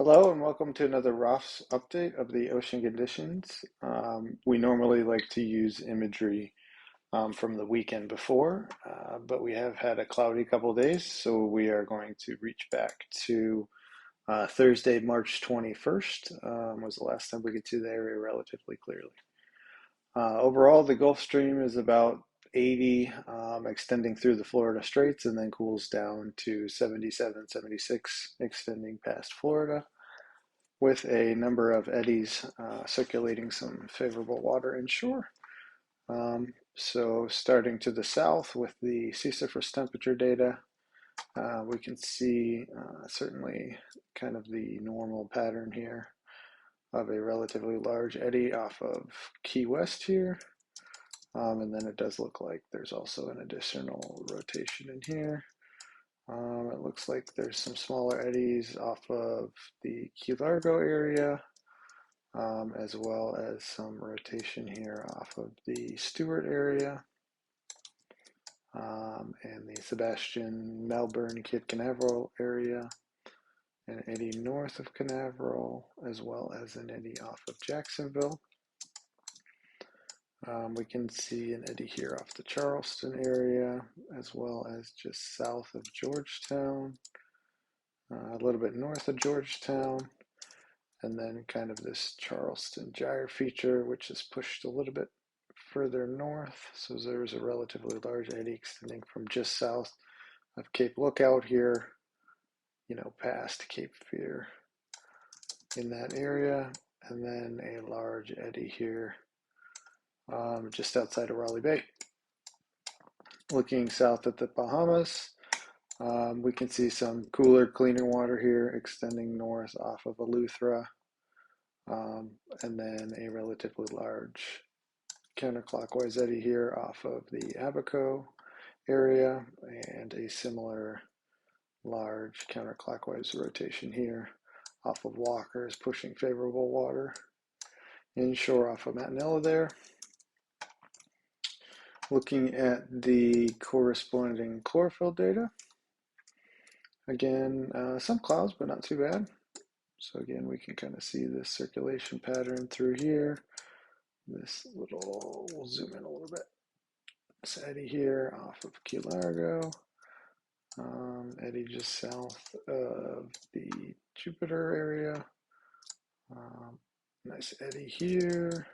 Hello and welcome to another ROFFS update of the ocean conditions. We normally like to use imagery from the weekend before, but we have had a cloudy couple days, so we are going to reach back to Thursday, March 21st, was the last time we could see the area relatively clearly. Overall, the Gulf Stream is about 80, extending through the Florida Straits and then cools down to 77, 76, extending past Florida, with a number of eddies circulating some favorable water inshore. So starting to the south with the sea surface temperature data, we can see certainly kind of the normal pattern here of a relatively large eddy off of Key West here. And then it does look like there's also an additional rotation in here. It looks like there's some smaller eddies off of the Key Largo area, as well as some rotation here off of the Stewart area, and the Sebastian, Melbourne, Cape Canaveral area, an eddy north of Canaveral, as well as an eddy off of Jacksonville. We can see an eddy here off the Charleston area, as well as just south of Georgetown, a little bit north of Georgetown, and then kind of this Charleston gyre feature, which is pushed a little bit further north. So there's a relatively large eddy extending from just south of Cape Lookout here, past Cape Fear in that area, and then a large eddy here just outside of Raleigh Bay. Looking south at the Bahamas, we can see some cooler, cleaner water here extending north off of Eleuthera, and then a relatively large counterclockwise eddy here off of the Abaco area, and a similar large counterclockwise rotation here off of Walker's, pushing favorable water inshore off of Manila there. Looking at the corresponding chlorophyll data, again, some clouds, but not too bad. So again, we can kind of see this circulation pattern through here. We'll zoom in a little bit. This eddy here off of Key Largo, eddy just south of the Jupiter area. Nice eddy here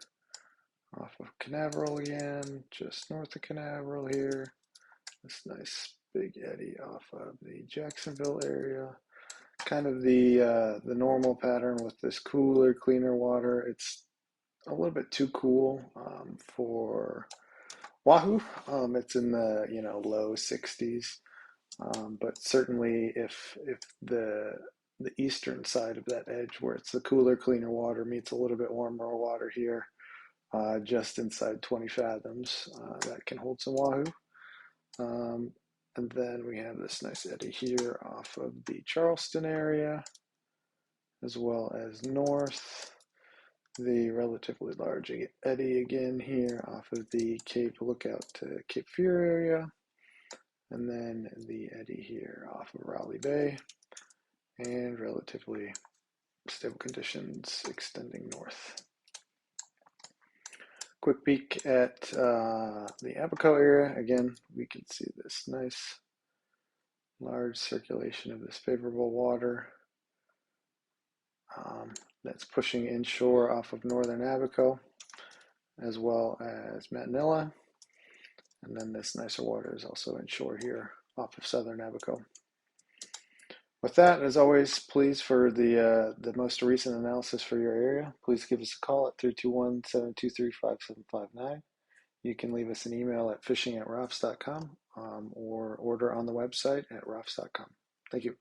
off of Canaveral again, just north of Canaveral here. This nice big eddy off of the Jacksonville area. Kind of the normal pattern with this cooler, cleaner water. It's a little bit too cool for Wahoo. It's in the low 60s, but certainly if the eastern side of that edge, where it's the cooler, cleaner water, meets a little bit warmer water here, just inside 20 fathoms, that can hold some Wahoo. And then we have this nice eddy here off of the Charleston area, as well as north. The relatively large eddy again here off of the Cape Lookout to Cape Fear area, and then the eddy here off of Raleigh Bay, and relatively stable conditions extending north. Quick peek at the Abaco area. Again, we can see this nice large circulation of this favorable water that's pushing inshore off of northern Abaco, as well as Manila. And then this nicer water is also inshore here off of southern Abaco. With that, as always, please, for the most recent analysis for your area, please give us a call at 321-723-5759. You can leave us an email at fishing@roffs.com, or order on the website at roffs.com. Thank you.